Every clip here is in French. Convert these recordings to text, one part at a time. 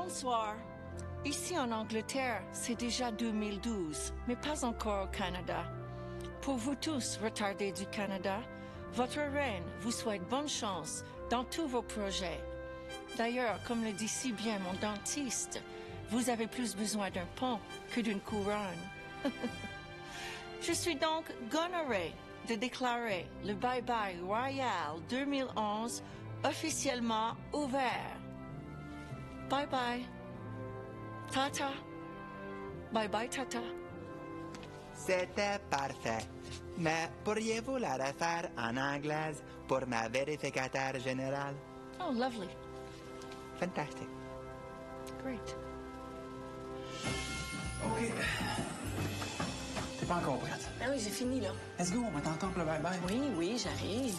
Bonsoir. Ici en Angleterre, c'est déjà 2012, mais pas encore au Canada. Pour vous tous retardés du Canada, votre reine vous souhaite bonne chance dans tous vos projets. D'ailleurs, comme le dit si bien mon dentiste, vous avez plus besoin d'un pont que d'une couronne. Je suis donc honorée de déclarer le Bye Bye Royal 2011 officiellement ouvert. Bye bye. Tata. Bye bye, Tata. C'était parfait. Mais pourriez-vous la refaire en anglaise pour ma vérificateur générale? Oh, lovely. Fantastique. Great. OK. T'es pas encore prête? Ah oui, j'ai fini, là. Let's go, on va t'entendre pour le bye-bye. Oui, j'arrive.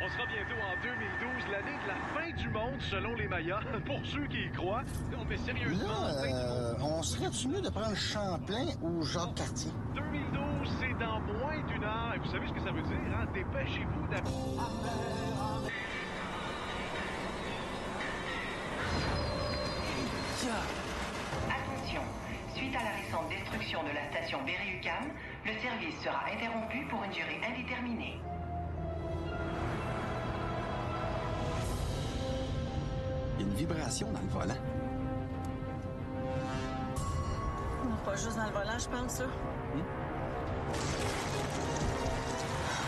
On sera bientôt en 2012, l'année de la fin du monde selon les Mayas, pour ceux qui y croient. Non, mais sérieusement, Là, fin du monde. on serait-tu mieux de prendre Champlain ou Jacques Cartier? 2012, c'est dans moins d'une heure. Et vous savez ce que ça veut dire, hein? Dépêchez-vous Attention, suite à la récente destruction de la station Berry-UQAM, le service sera interrompu pour une durée indéterminée. Il y a une vibration dans le volant. Non, pas juste dans le volant, je pense, ça.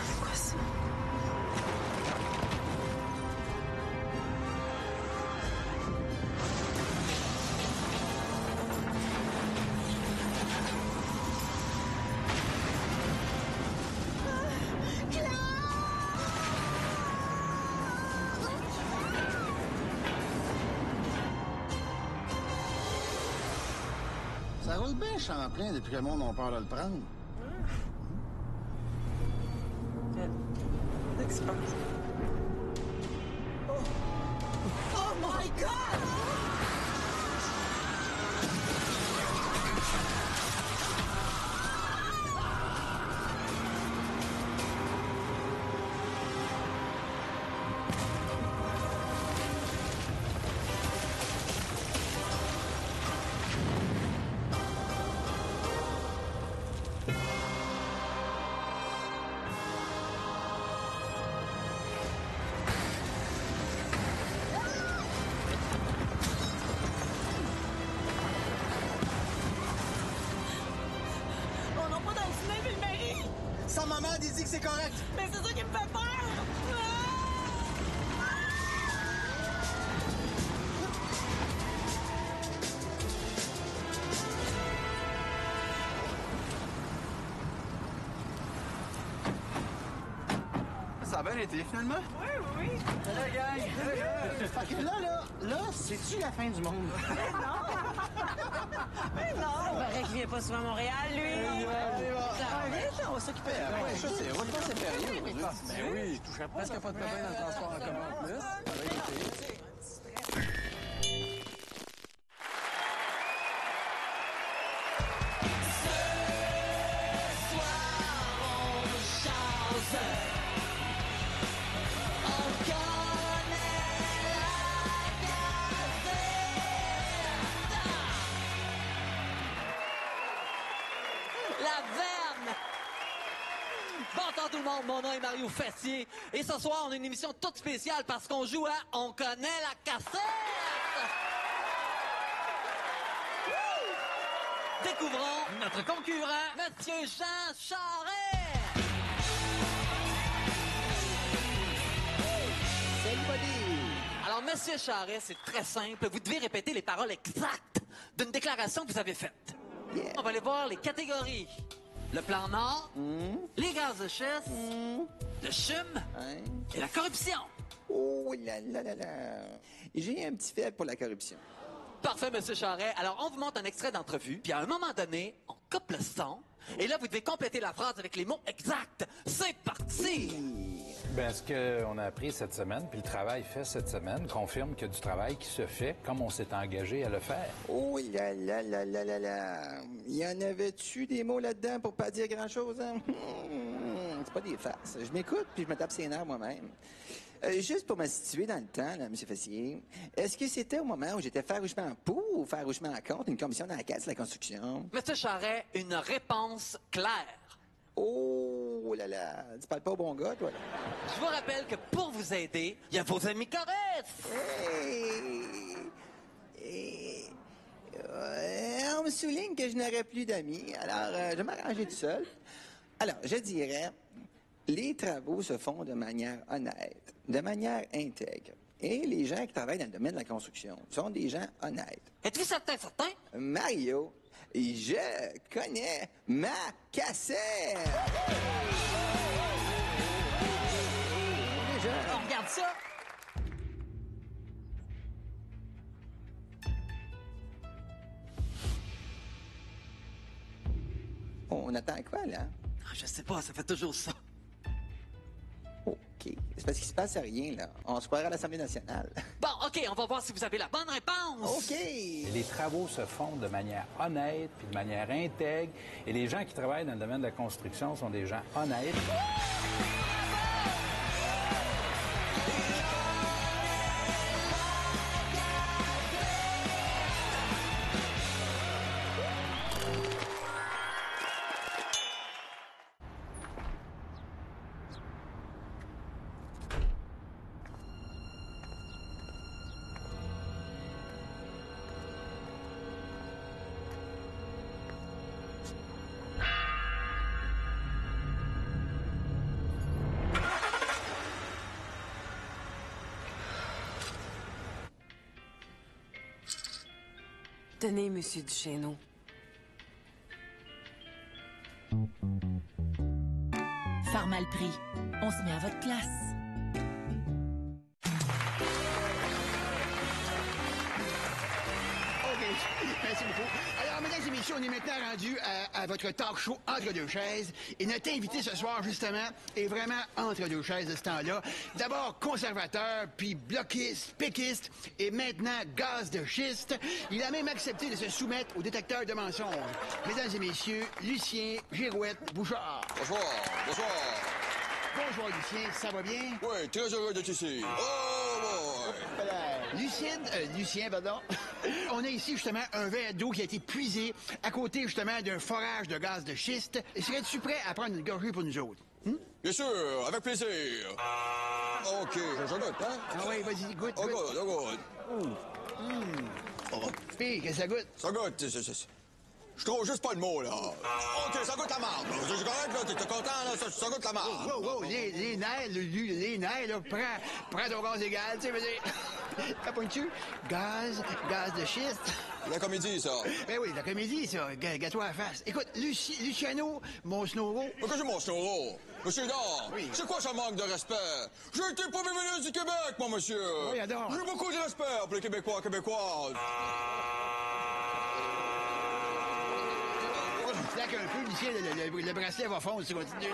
C'est quoi ça? Ça roule bien Champlain depuis que le monde a peur de le prendre. Qu'est-ce qui se passe? Oh my God! On n'a pas dans le cinéma, il mérite! Sa maman a dit que c'est correct. Mais c'est ça qui me fait peur! Ça a bien été, finalement. Oui. Salut, gang! Fait que là, c'est-tu la fin du monde? Mais non! Il paraît qu'il vient pas souvent à Montréal, lui! On va s'occuper. Ouais, ça, c'est roulement, c'est férié aujourd'hui. Ben oui, je toucherais presque pas de pépin dans le transport en commun en plus. Ça va éviter. La Verne! Bonjour tout le monde, mon nom est Mario Fessier et ce soir on a une émission toute spéciale parce qu'on joue à On connaît la cassette! Wouh! Découvrons notre concurrent, Monsieur Jean Charest! Salut, buddy! Alors, Monsieur Charest, c'est très simple. Vous devez répéter les paroles exactes d'une déclaration que vous avez faite. Yeah. On va aller voir les catégories. Le plan Nord, les gaz de schiste, le CHUM et la corruption. Oh là là là là! J'ai un petit faible pour la corruption. Parfait, Monsieur Charest. Alors, on vous montre un extrait d'entrevue, puis à un moment donné, on coupe le son, et là, vous devez compléter la phrase avec les mots exacts. C'est parti! Bien, ce qu'on a appris cette semaine, puis le travail fait cette semaine, confirme qu'il y a du travail qui se fait comme on s'est engagé à le faire. Oh là là là là là là! Y en avait-tu des mots là-dedans pour pas dire grand-chose, hein? C'est pas des farces. Je m'écoute, puis je me tape ses nerfs moi-même. Juste pour me situer dans le temps, là, M. Fessier, est-ce que c'était au moment où j'étais farouchement pour ou farouchement contre une commission d'enquête sur la construction? Monsieur Charret, une réponse claire. Oh là là! Tu parles pas au bon gars, toi, là? Je vous rappelle que pour vous aider, il y a vos amis choristes. On me souligne que je n'aurais plus d'amis, alors je vais m'arranger tout seul. Alors, je dirais, les travaux se font de manière honnête, de manière intègre. Et les gens qui travaillent dans le domaine de la construction sont des gens honnêtes. Êtes-vous certain? Mario, je connais ma cassette! On regarde ça. On attend quoi, là? Je sais pas, ça fait toujours ça. OK. C'est parce qu'il se passe rien, là. On se croirait à l'Assemblée nationale. Bon, OK, on va voir si vous avez la bonne réponse. OK. Les travaux se font de manière honnête puis de manière intègre. Et les gens qui travaillent dans le domaine de la construction sont des gens honnêtes. Tenez, Monsieur Duchesneau. Faire mal pris. On se met à votre place. Merci beaucoup. Alors, mesdames et messieurs, on est maintenant rendu à votre talk show Entre deux chaises. Et notre invité ce soir, justement, est vraiment entre deux chaises de ce temps-là. D'abord conservateur, puis bloquiste, péquiste, et maintenant gaz de schiste. Il a même accepté de se soumettre au détecteur de mensonges. Mesdames et messieurs, Lucien Girouette Bouchard. Bonsoir, bonsoir. Bonjour, Lucien, ça va bien? Oui, très heureux d'être ici. Oh, boy! Lucien, pardon. On a ici, justement, un verre d'eau qui a été puisé à côté, justement, d'un forage de gaz de schiste. Serais-tu prêt à prendre une gorgée pour nous autres? Bien sûr, avec plaisir. OK, je goûte, hein? Ah oui, vas-y, goûte. On goûte, on goûte. Puis, qu'est-ce que ça goûte? Ça goûte, je trouve juste pas le mot, là. OK, ça goûte la marde. C'est correct, là? T'es content, là? Ça goûte la marde. Wow, les nerfs, là. Prends ton gaz égal, tu sais, vas-y. T'as pas dessus? Gaz de schiste. La comédie, ça. Ben oui, la comédie, ça. Gâte-toi à la face. Écoute, Luciano, mon snoro. Pourquoi j'ai mon snoro? Monsieur Dor, oui. C'est quoi ça manque de respect? J'ai été premier ministre du Québec, moi, monsieur. Oui, adore. J'ai beaucoup de respect pour les Québécois, Québécoises. Slack un peu, Lucien, le bracelet va fondre si tu continues.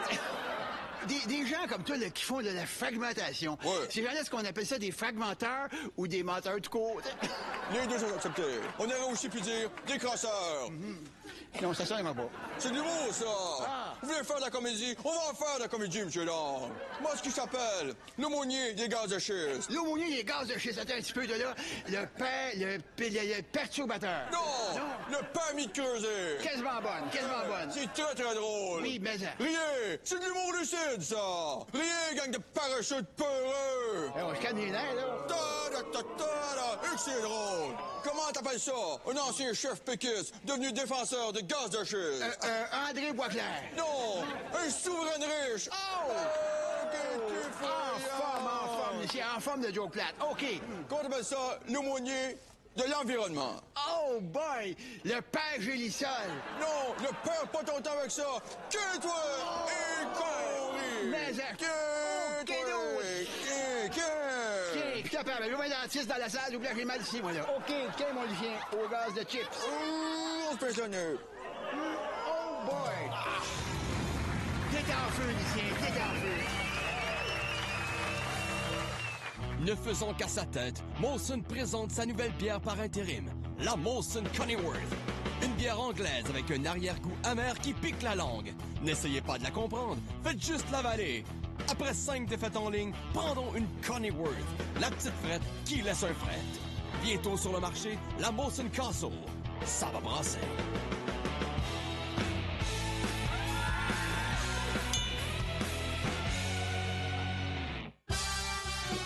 Des gens comme toi là, qui font de la fragmentation. Ouais. Ces gens-là, est-ce qu'on appelle ça des fragmenteurs ou des menteurs de côte? Les deux sont acceptés. On aurait aussi pu dire des crasseurs. Non, ça sonne pas. C'est de l'humour, ça. Ah. Vous voulez faire de la comédie? On va en faire de la comédie, monsieur Lang. Moi, ce qui s'appelle l'aumônier des gaz de schiste. L'aumônier des gaz de schiste, attends un petit peu de là. Le perturbateur. Non! Le permis de creuser. Quasiment bonne. C'est très, très drôle. Oui, mais ça. Riez! C'est de l'humour lucide, ça. Riez, gang de parachutes peureux. On se calme les nerfs, là. Et que c'est drôle. Comment t'appelles ça? Un ancien chef péquiste devenu défenseur de gaz de schiste. André Boisclair. Non! Un souverain riche. Oh! En forme, Lucien, en forme de Joe Platt. OK. Comment t'appelles ça? L'aumônier de l'environnement. Oh boy! Le père Gélissol. Non, ne perds pas ton temps avec ça. Que toi! Et corri! Mais je t'appelle, je vais un dentiste dans la salle, j'oublie que j'ai mal ici, moi, là. OK, mon Lucien, au gaz de chips. On se pensionne. Oh boy! T'es en feu, Lucien, t'es en feu. Ne faisant qu'à sa tête, Molson présente sa nouvelle bière par intérim, la Molson Coneyworth. Une bière anglaise avec un arrière-goût amer qui pique la langue. N'essayez pas de la comprendre, faites juste l'avaler. Après 5 défaites en ligne, prendons une Coneyworth, la petite frette qui laisse un fret. Bientôt sur le marché, la Molson Castle. Ça va brasser.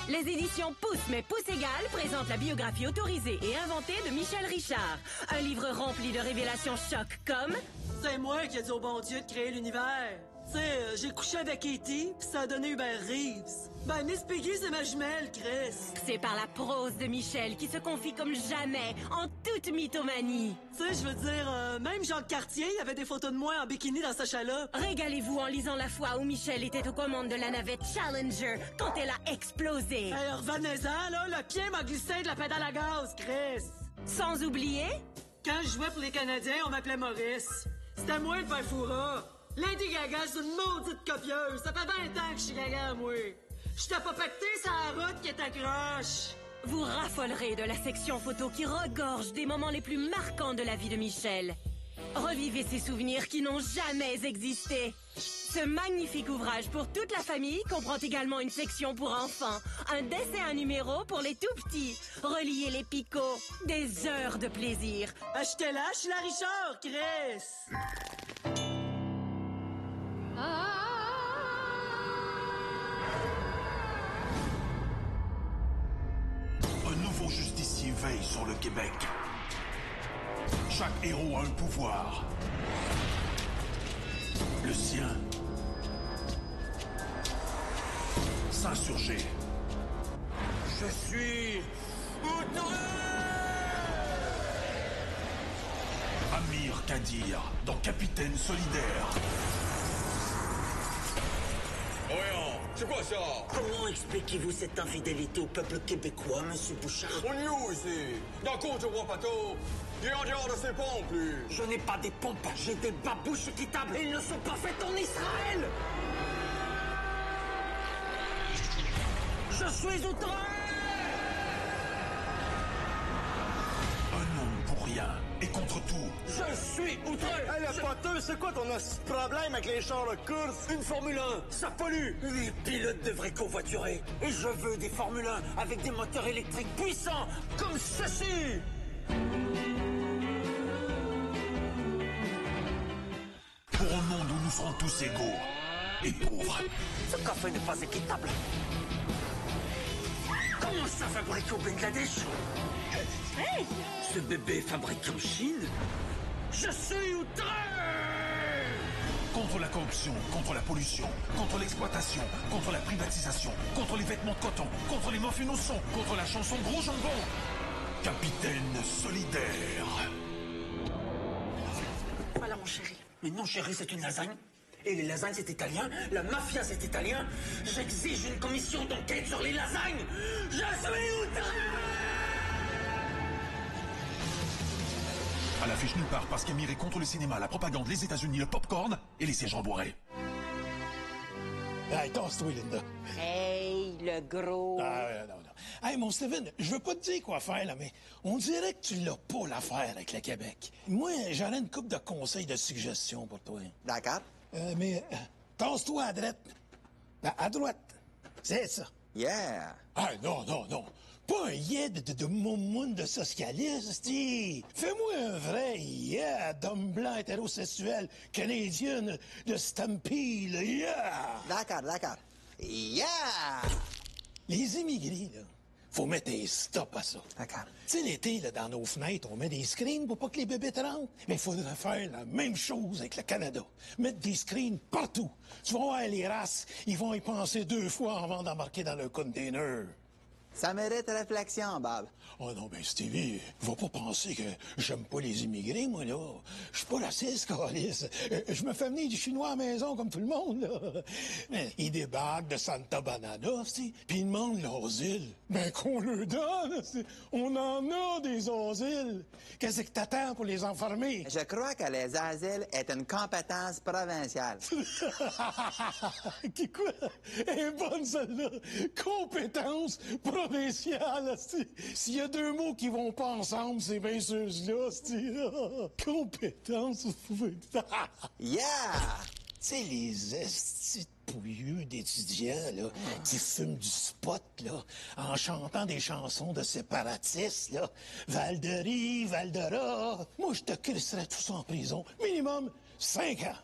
Les éditions Pouce mais Pouce Égal présentent la biographie autorisée et inventée de Michel Richard. Un livre rempli de révélations choc comme... C'est moi qui ai dit au bon Dieu de créer l'univers. Tu sais, j'ai couché avec E.T. puis ça a donné Hubert Reeves. Ben, Miss Piggy, c'est ma jumelle, Chris. C'est par la prose de Michel qui se confie comme jamais, en toute mythomanie. Tu sais, je veux dire, même Jacques Cartier, il y avait des photos de moi en bikini dans sa chaloupe. Régalez-vous en lisant la fois où Michel était aux commandes de la navette Challenger quand elle a explosé. Hey, revenez-en, là, le pied m'a glissé de la pédale à gaz, Chris. Sans oublier... Quand je jouais pour les Canadiens, on m'appelait Maurice. C'était moi le père Foura. Lady Gaga, c'est une maudite copieuse. Ça fait 20 ans que je suis gaga, moi. J'étais pas pacté sur la route qui est accroche. Vous raffolerez de la section photo qui regorge des moments les plus marquants de la vie de Michel. Revivez ces souvenirs qui n'ont jamais existé. Ce magnifique ouvrage pour toute la famille comprend également une section pour enfants, un dessin à numéro pour les tout-petits, reliez les picots, des heures de plaisir. Achetez-la chez la Richard, Chris! Un nouveau justicier veille sur le Québec. Chaque héros a un pouvoir. Le sien. S'insurger. Je suis outré! Amir Kadir, dans Capitaine Solidaire. Voyons, c'est quoi ça? Comment expliquez-vous cette infidélité au peuple québécois, monsieur Bouchard? On est où ici? Dans le de roi Pateau? Il est en dehors de ses pompes, lui! Je n'ai pas des pompes, j'ai des babouches équitables et ils ne sont pas faites en Israël! Je suis outré! Un homme pour rien et contre tout. Je suis outré! Hey, le poteux, c'est quoi ton problème avec les chars de course? Une Formule 1, ça pollue! Les pilotes devraient covoiturer. Et je veux des Formule 1 avec des moteurs électriques puissants, comme ceci! Pour un monde où nous serons tous égaux et pauvres. Ce café n'est pas équitable. Comment ça fabriqué au Bangladesh? Hey! Ce bébé est fabriqué en Chine? Je suis outré! Contre la corruption, contre la pollution, contre l'exploitation, contre la privatisation, contre les vêtements de coton, contre les muffins au son, contre la chanson Gros Jambon. Capitaine Solidaire. Voilà, mon chéri. Mais non, chéri, c'est une lasagne. Et les lasagnes, c'est italien. La mafia, c'est italien. J'exige une commission d'enquête sur les lasagnes. Je suis outré! À l'affiche nulle part parce qu'Amir est contre le cinéma, la propagande, les États-Unis, le popcorn et les sièges rembourrés. Hey, tasse-toi, Linda. Hey, le gros. Ah, non. Hey, mon Steven, je veux pas te dire quoi faire, là, mais on dirait que tu l'as pas l'affaire avec le Québec. Moi, j'aurais une couple de conseils, de suggestions pour toi. D'accord. Mais tasse-toi à droite. À droite. C'est ça. Yeah. Ah, non. Pas un yeah de moumoune de socialiste, dis. Fais-moi un vrai yeah d'homme blanc hétérosexuel canadien de Stampede, yeah! D'accord. Yeah! Les immigrés, là, faut mettre un stop à ça. D'accord. Tu sais, l'été, là, dans nos fenêtres, on met des screens pour pas que les bébés rentrent. Mais il faudrait faire la même chose avec le Canada. Mettre des screens partout. Tu vas voir les races, ils vont y penser 2 fois avant d'embarquer dans le container. Ça mérite réflexion, Bob. Oh non, ben Stevie, va pas penser que j'aime pas les immigrés, moi, là. Je suis pas raciste, câlisse. Je me fais venir du chinois à la maison comme tout le monde, là. Mais ils débarquent de Santa Banana, puis ils demandent l'asile. Ben, qu'on leur donne, on en a des asiles. Qu'est-ce que t'attends pour les enfermer? Je crois que les asiles est une compétence provinciale. Quoi? Elle est bonne, celle-là. Compétence provinciale, s'il y a deux mots qui vont pas ensemble, c'est bien ceux-là, compétence. Yeah! Tu sais, les estis pouilleux d'étudiants, là, qui fument du spot, là, en chantant des chansons de séparatistes, là. Val-de-Rie, Val-de-Rat. Moi, je te crisserais tout ça en prison. Minimum 5 ans.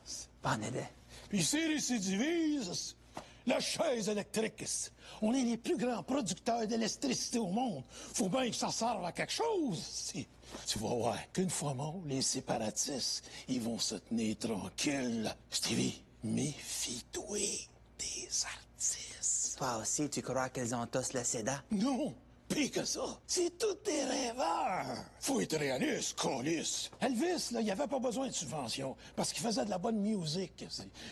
Bonne idée. Puis c'est récidivistes. La chaise électrique. On est les plus grands producteurs d'électricité au monde. Faut bien que ça serve à quelque chose. Tu vas voir qu'une fois morts, les séparatistes, ils vont se tenir tranquilles. Stevie, méfie-toi des artistes. Toi aussi, tu crois qu'ils ont tous le sida? Non, pire que ça. C'est tous des rêveurs. Faut être réaliste, câlisse. Elvis, là, il avait pas besoin de subvention parce qu'il faisait de la bonne musique.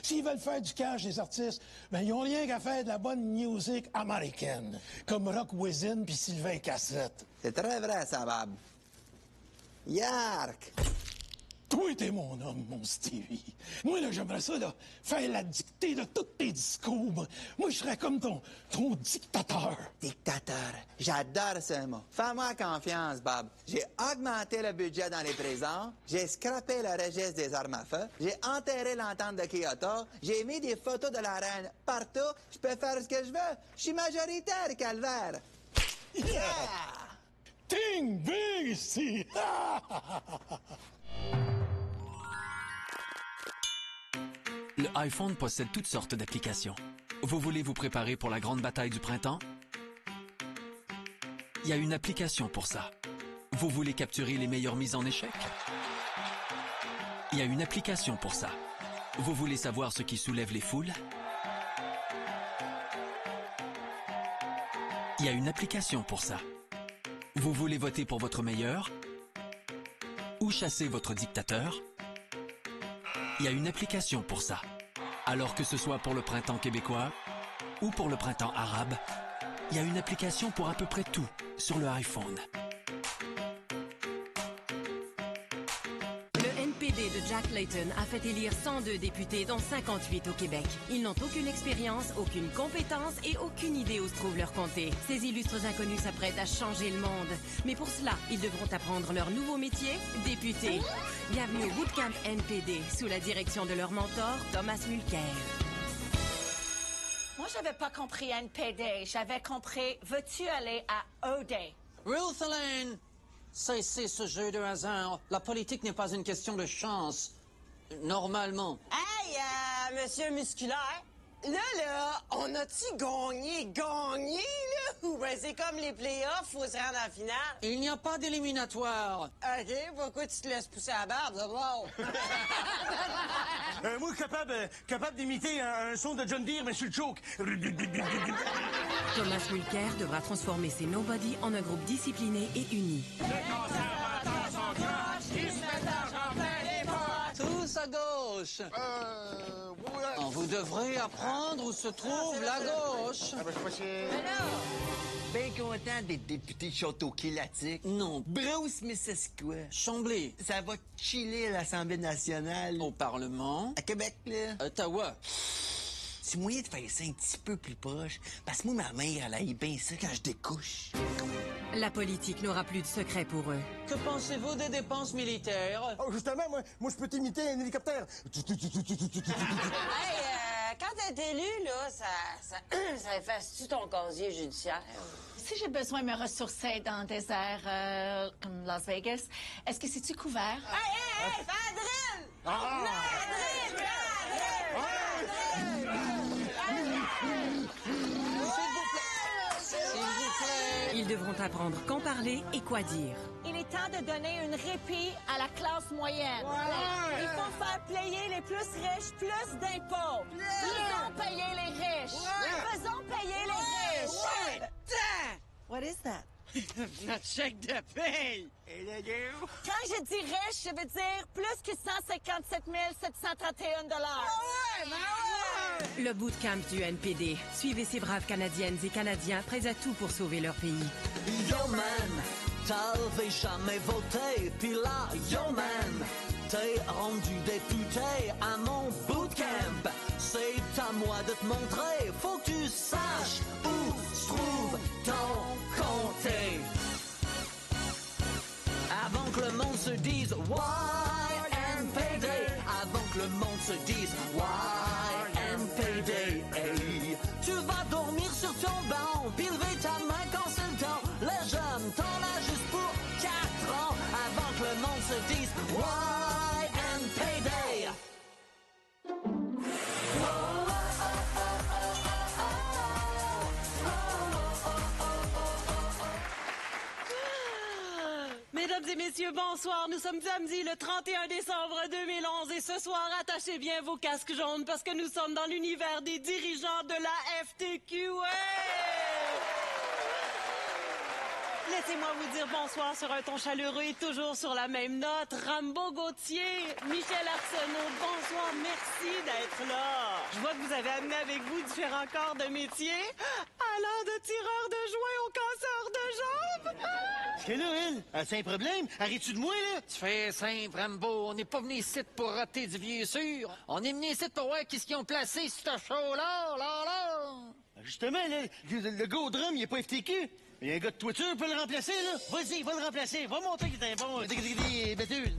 S'ils veulent faire du cash, les artistes, ben, ils ont rien qu'à faire de la bonne musique américaine. Comme Rock Wisin puis Sylvain Cassette. C'est très vrai, ça, Bob. Yark! Toi, t'es mon homme, mon Stevie. Moi, là, j'aimerais ça, là, faire la dictée de tous tes discours. Moi, je serais comme ton dictateur. Dictateur. J'adore ce mot. Fais-moi confiance, Bob. J'ai augmenté le budget dans les prisons, j'ai scrappé le registre des armes à feu, j'ai enterré l'entente de Kyoto, j'ai mis des photos de la reine partout. Je peux faire ce que je veux. Je suis majoritaire, calvaire. Yeah! Ting big ici! Le iPhone possède toutes sortes d'applications. Vous voulez vous préparer pour la grande bataille du printemps? Il y a une application pour ça. Vous voulez capturer les meilleures mises en échec? Il y a une application pour ça. Vous voulez savoir ce qui soulève les foules? Il y a une application pour ça. Vous voulez voter pour votre meilleur? Ou chasser votre dictateur? Il y a une application pour ça. Alors que ce soit pour le printemps québécois ou pour le printemps arabe, il y a une application pour à peu près tout sur le iPhone. Le NPD de Jack Layton a fait élire 102 députés, dont 58 au Québec. Ils n'ont aucune expérience, aucune compétence et aucune idée où se trouve leur comté. Ces illustres inconnus s'apprêtent à changer le monde. Mais pour cela, ils devront apprendre leur nouveau métier, député. Bienvenue au Bootcamp NPD, sous la direction de leur mentor, Thomas Mulcair. Moi, j'avais pas compris NPD. J'avais compris, veux-tu aller à OD? Ruth Elaine, cessez ce jeu de hasard. La politique n'est pas une question de chance. Normalement. Hey, monsieur musculaire, là, on a-tu gagné, là? Ou ben c'est comme les playoffs, faut se rendre en finale? Il n'y a pas d'éliminatoire. OK, pourquoi tu te laisses pousser la barbe, d'abord? Moi, capable d'imiter un son de John Deere, mais sur le choke. Thomas Mulcair devra transformer ses nobody en un groupe discipliné et uni. Tous à gauche. Vous devrez apprendre où se trouve la gauche. Bien content d'être député de Château-Killatic. Non. Bruce, Missisquoi. Chambly. Ça va chiller à l'Assemblée nationale. Au Parlement. À Québec, là. Ottawa. C'est moyen de faire ça un petit peu plus proche. Parce que moi, ma mère, elle aille bien ça quand je découche. La politique n'aura plus de secret pour eux. Que pensez-vous des dépenses militaires? Oh, justement, moi, je peux t'imiter un hélicoptère. Hey, quand t'es élu, là, ça efface-tu ton casier judiciaire? Si j'ai besoin de me ressourcer dans un désert comme Las Vegas, est-ce que c'est-tu couvert? Hey, Fadrine! Ils devront apprendre quand parler et quoi dire. Il est temps de donner une répit à la classe moyenne. Ouais. Il faut faire payer les plus riches plus d'impôts. Faisons payer les riches. Ouais. Faisons payer les riches. Ouais. What is that? Notre chèque de paye! Et le gars? Quand je dis riche, je veux dire plus que 157 731 $. Ouais, ouais! Le bootcamp du NPD. Suivez ces braves Canadiennes et Canadiens prêts à tout pour sauver leur pays. Yo man, t'avais jamais voté, puis là, yo man, t'es rendu député à mon bootcamp. C'est à moi de te montrer, faut que tu saches où se trouve ton comté. Avant que le monde se dise YNPD, avant que le monde se dise YNPD, hey. Tu vas dormir sur ton banc, puis lever ta main quand c'est le temps. Les jeunes, t'en as juste pour 4 ans, avant que le monde se dise YNPD. Mesdames et messieurs, bonsoir. Nous sommes samedi, le 31 décembre 2011 et ce soir, attachez bien vos casques jaunes parce que nous sommes dans l'univers des dirigeants de la FTQ. Laissez-moi vous dire bonsoir sur un ton chaleureux et toujours sur la même note. Rambo Gauthier, Michel Arsenault, bonsoir, merci d'être là. Je vois que vous avez amené avec vous différents corps de métier, allant de tireur de joints au casseur de jambes. Parce que là, elle, c'est un problème. Arrête-tu de moi, là? Tu fais simple, Rambo. On n'est pas venu ici pour rater du vieux sûr. On est venu ici pour voir qu'est-ce qu'ils ont placé sur ce show-là, là. Justement, là, le gars au drum, il est pas FTQ. Il y a un gars de toiture peut le remplacer, là. Vas-y, va le remplacer. Va montrer qu'il est un bon bétule.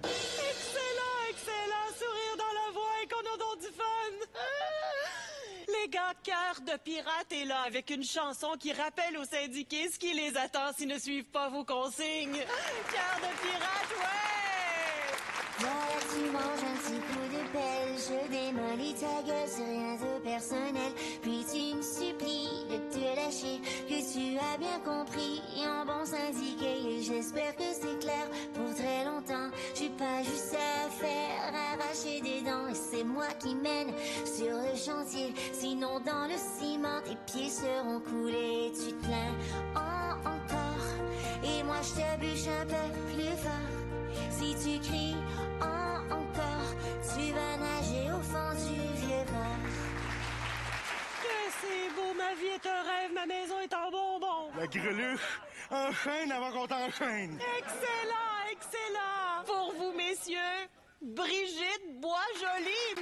Excellent, excellent. Sourire dans la voix et qu'on a donc du fun. Les gars, Cœur de pirate est là avec une chanson qui rappelle aux syndiqués ce qui les attend s'ils ne suivent pas vos consignes. Cœur de pirate, ouais! Voilà, tu manges un petit coup de pelle, je démolis ta gueule, c'est rien de personnel. Puis tu me supplies de te lâcher, que tu as bien compris, en bon syndiqué. J'espère que c'est clair pour très longtemps. J'suis pas juste à faire arracher des dents, et c'est moi qui mène sur le chantier. Sinon dans le ciment, tes pieds seront coulés. Tu te plains encore, et moi je te bûche un peu plus fort. Si tu cries encore, tu vas nager au fond du vieux port. Que c'est beau, ma vie est un rêve, ma maison est en bonbon. La greluche, enchaîne avant qu'on t'enchaîne. Excellent, excellent. Pour vous, messieurs, Brigitte Boisjoli.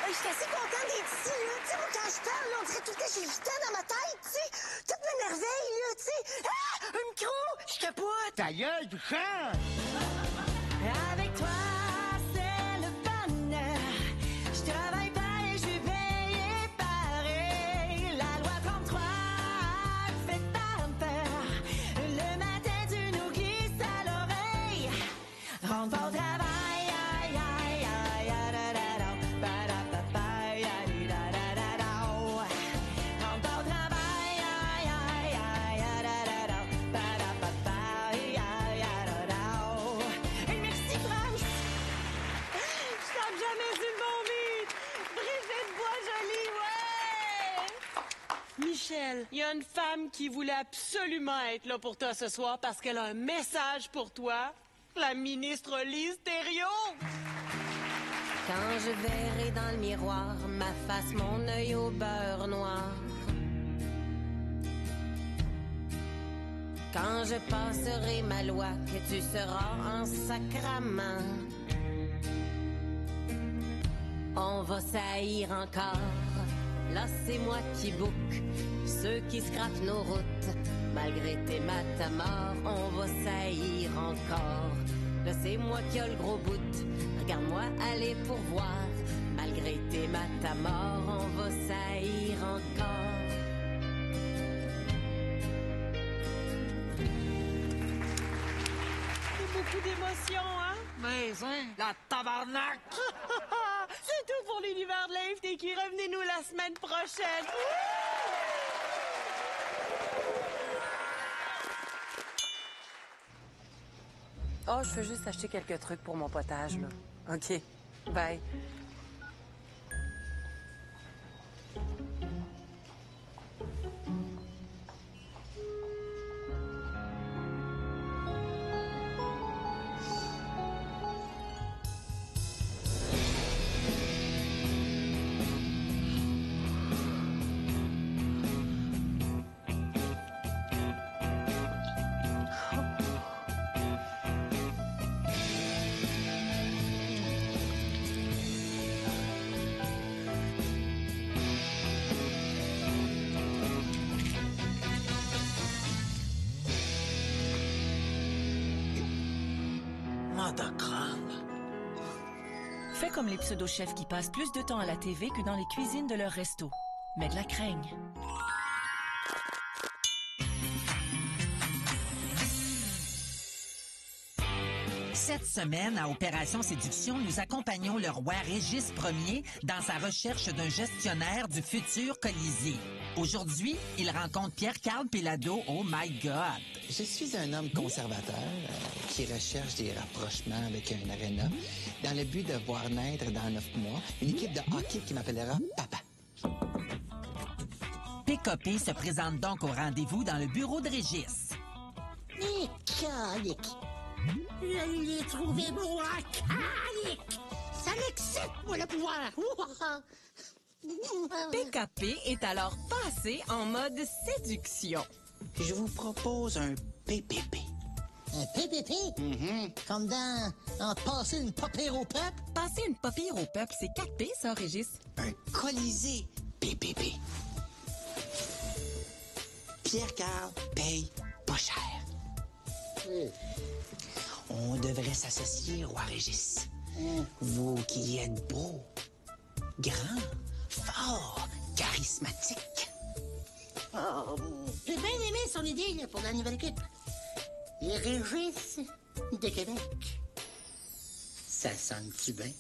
Je suis assez contente d'être ici, là. Tu sais, moi, quand je parle, là, on dirait tout le temps que j'ai le temps dans ma tête, tu sais. Toutes mes merveilles, là, tu sais. Ah! Un micro! Je capote! Ta gueule, tu chantes! Avec toi, c'est le bonheur. Je travaille pas et je suis payé pareil. La loi 33 fait pas peur. Le matin, tu nous glisses à l'oreille. Rentre pas au travail. Michel, il y a une femme qui voulait absolument être là pour toi ce soir parce qu'elle a un message pour toi. La ministre Lise Thériault. Quand je verrai dans le miroir ma face, mon œil au beurre noir. Quand je passerai ma loi, que tu seras en sacrament. On va saillir encore. Là, c'est moi qui boucle ceux qui scrapent nos routes. Malgré tes maths à mort, on va saillir encore. Là, c'est moi qui a le gros bout. Regarde-moi aller pour voir. Malgré tes maths à mort, on va saillir encore. C'est beaucoup d'émotions, hein? Mais, hein, la tabarnak! C'est tout pour l'univers de la FTQ. Revenez-nous la semaine prochaine. Oh, je veux juste acheter quelques trucs pour mon potage, là. OK. Bye. crâne. Fais comme les pseudo-chefs qui passent plus de temps à la TV que dans les cuisines de leur resto. Mets de la craigne. Cette semaine, à Opération Séduction, nous accompagnons le roi Régis Ier dans sa recherche d'un gestionnaire du futur Colisée. Aujourd'hui, il rencontre Pierre-Carl Péladeau. Oh my God! Je suis un homme conservateur qui recherche des rapprochements avec un aréna dans le but de voir naître dans 9 mois une équipe de hockey qui m'appellera Papa. PKP se présente donc au rendez-vous dans le bureau de Régis. Mécanique! Je l'ai trouvé beau en calique! Ça m'excite, moi, le pouvoir! PKP est alors passé en mode séduction. Je vous propose un PPP. Un PPP? Comme dans passer une papier au peuple? Passer une papier au peuple, c'est 4P, ça, Régis? Un Colisée PPP. Pierre-Carl paye pas cher. On devrait s'associer, roi Régis. Vous qui êtes beau, grand, fort, charismatique. Oh, j'ai bien aimé son idée là, pour la nouvelle équipe. Les Régis de Québec. Ça sonne-tu bien?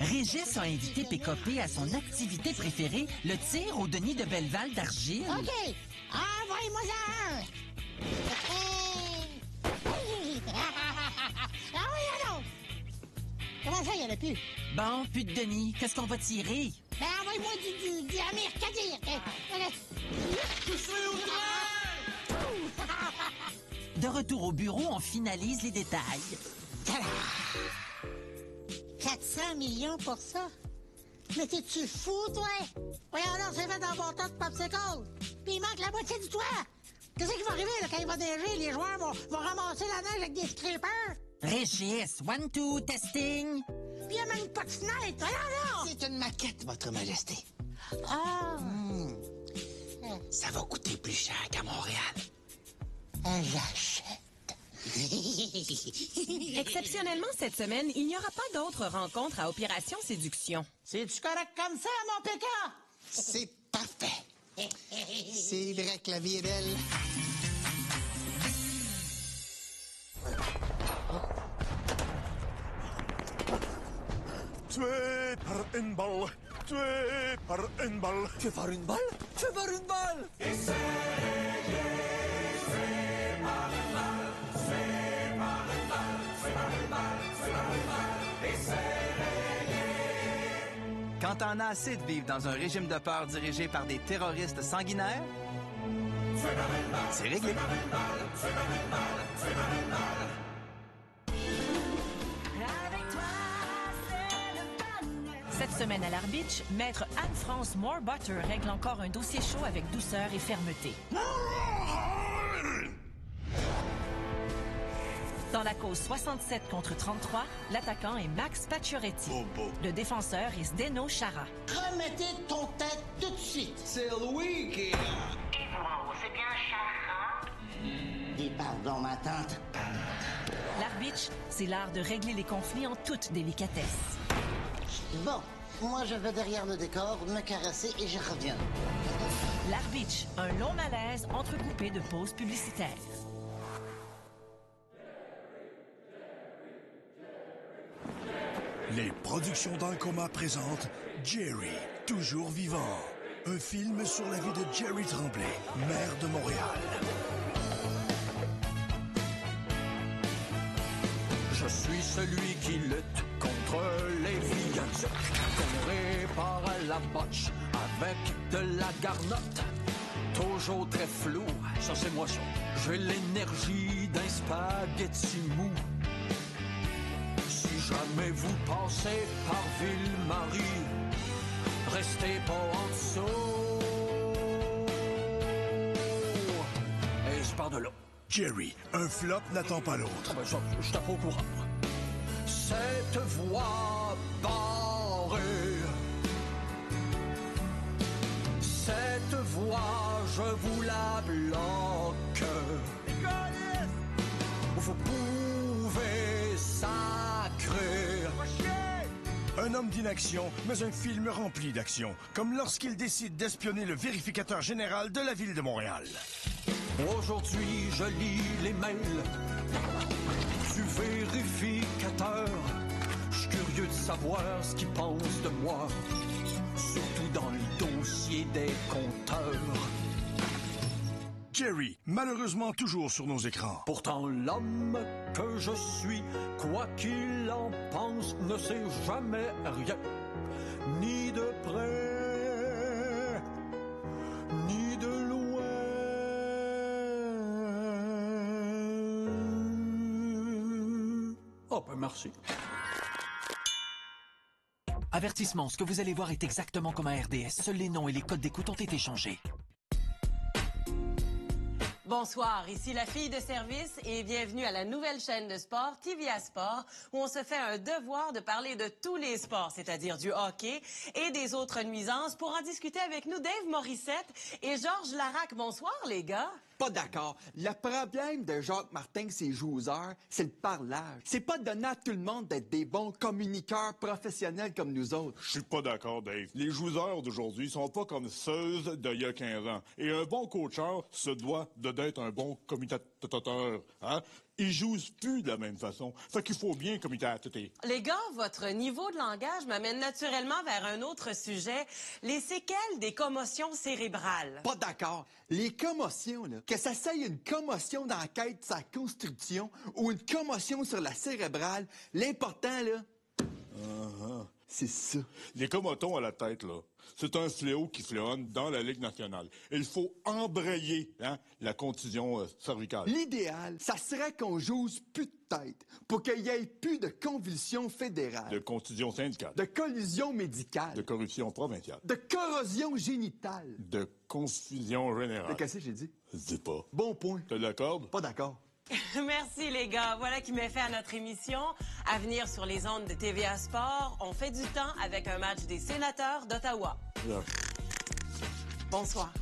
Régis a invité PKP à son activité préférée, le tir au Denis de Belleval d'argile. OK, envoie-moi ça! Ah oui, alors! Comment ça, il n'y en a plus? Bon, plus de Denis. Qu'est-ce qu'on va tirer? Ben, envoie-moi du Amir-Kadir. De retour au bureau, on finalise les détails. 400 millions pour ça? Mais t'es-tu fou, toi? Voyons alors, c'est fait dans mon tas de popsicle. Puis il manque la moitié du toit. Qu'est-ce qui va arriver là, quand il va neiger? Les joueurs vont ramasser la neige avec des scrapers. Régis, 1, 2, testing. Puis il y a même pas de fenêtre. Voyons là! C'est une maquette, votre majesté. Ah! Ça va coûter plus cher qu'à Montréal. J'achète. Exceptionnellement, cette semaine, il n'y aura pas d'autres rencontres à Opération Séduction. C'est-tu correct comme ça, mon PK? C'est parfait. C'est vrai que la vie est belle. Tué par une balle. Tué par une balle. Tu veux faire une balle? Tu veux faire une balle? Quand t'en as assez de vivre dans un régime de peur dirigé par des terroristes sanguinaires, c'est réglé. Cette semaine à l'Arbitch, maître Anne-France Moore-Butter règle encore un dossier chaud avec douceur et fermeté. Dans la cause 67 contre 33, l'attaquant est Max Pacioretty. Le défenseur est Zdeno Chara. Remettez ton tête tout de suite. C'est Louis qui... Et vous, c'est bien Chara? Dis pardon, ma tante. L'Arbitch, c'est l'art de régler les conflits en toute délicatesse. Bon, moi je vais derrière le décor, me caresser et je reviens. L'Arbitch, un long malaise entrecoupé de pauses publicitaires. Les productions d'Ancoma présentent Jerry, toujours vivant. Un film sur la vie de Jerry Tremblay, maire de Montréal. Je suis celui qui lutte contre les villages, qu'on répare à la botche avec de la garnotte. Toujours très flou, ça c'est moi ça. J'ai l'énergie d'un spaghetti mou. Si jamais vous passez par Ville-Marie, restez pas en dessous. Et je pars de là. Jerry, un flop n'attend pas l'autre. Ah ben ça, je t'ai pas au courant. Cette voie barrée, cette voie, je vous la bloque. Vous pouvez sacrer un homme d'inaction, mais un film rempli d'action, comme lorsqu'il décide d'espionner le vérificateur général de la ville de Montréal. Aujourd'hui, je lis les mails du vérificateur. Je suis curieux de savoir ce qu'il pense de moi, surtout dans le dossier des compteurs. Jerry, malheureusement toujours sur nos écrans. Pourtant, l'homme que je suis, quoi qu'il en pense, ne sait jamais rien, ni de près, ni de loin. Oh, ben merci. Avertissement, ce que vous allez voir est exactement comme un RDS. Seuls les noms et les codes d'écoute ont été changés. Bonsoir, ici la fille de service et bienvenue à la nouvelle chaîne de sport, TVA Sport, où on se fait un devoir de parler de tous les sports, c'est-à-dire du hockey et des autres nuisances. Pour en discuter avec nous, Dave Morissette et Georges Larac. Bonsoir, les gars. Pas d'accord. Le problème de Jacques Martin et ses joueurs, c'est le parlage. C'est pas donné à tout le monde d'être des bons communicateurs professionnels comme nous autres. Je suis pas d'accord, Dave. Les joueurs d'aujourd'hui sont pas comme ceux d'il y a 15 ans. Et un bon coacheur se doit d'être un bon commentateur. Hein? Ils jouent plus de la même façon. Fait qu'il faut bien commenter. Les gars, votre niveau de langage m'amène naturellement vers un autre sujet, les séquelles des commotions cérébrales. Pas d'accord. Les commotions, là, que ça soit une commotion dans la quête de sa construction ou une commotion sur la cérébrale, l'important, là, c'est ça. Les commotons à la tête, là, c'est un fléau qui fléonne dans la Ligue nationale. Il faut embrayer la contusion cervicale. L'idéal, ça serait qu'on joue plus de tête pour qu'il y ait plus de convulsions fédérales. De contusion syndicale. De collusion médicale. De corruption provinciale. De corrosion génitale. De confusion générale. Qu'est-ce que j'ai dit? Je dis pas. Bon point. Te l'accorde? Pas d'accord. Merci les gars. Voilà qui met fait à notre émission. À venir sur les ondes de TVA Sport, on fait du temps avec un match des sénateurs d'Ottawa. Là. Bonsoir.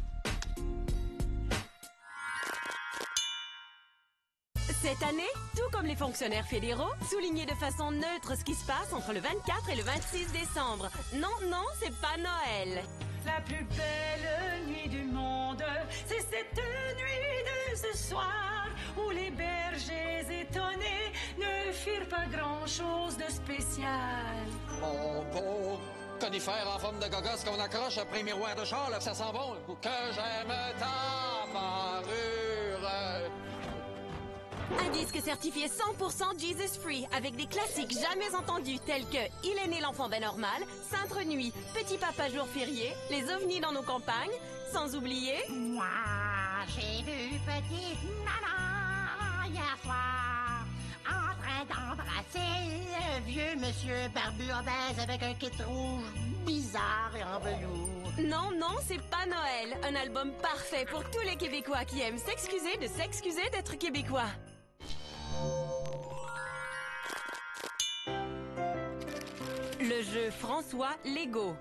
Cette année, tout comme les fonctionnaires fédéraux, soulignez de façon neutre ce qui se passe entre le 24 et le 26 décembre. Non, non, c'est pas Noël. La plus belle nuit du monde, c'est cette nuit de ce soir où les bergers étonnés ne firent pas grand-chose de spécial. Mon beau conifère en forme de gogos qu'on accroche après un miroir de char, là, ça sent bon. Que j'aime ta parure. Un disque certifié 100% Jesus Free avec des classiques jamais entendus tels que Il est né l'enfant ben normal, Sainte Nuit, Petit Papa jour férié, Les ovnis dans nos campagnes, sans oublier... Moi, j'ai vu petite maman hier soir en train d'embrasser le vieux monsieur barbu obèse avec un kit rouge bizarre et en velours. Non, non, c'est pas Noël. Un album parfait pour tous les Québécois qui aiment s'excuser de s'excuser d'être Québécois. Le jeu François Lego.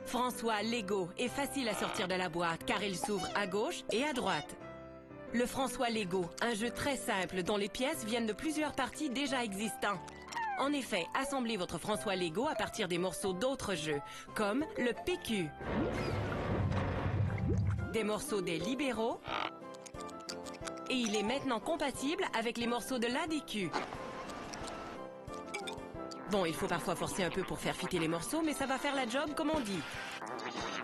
François Lego est facile à sortir de la boîte car il s'ouvre à gauche et à droite. Le François Lego, un jeu très simple dont les pièces viennent de plusieurs parties déjà existants. En effet, assemblez votre François Lego à partir des morceaux d'autres jeux, comme le PQ, des morceaux des libéraux, et il est maintenant compatible avec les morceaux de l'ADQ. Bon, il faut parfois forcer un peu pour faire fitter les morceaux, mais ça va faire la job comme on dit.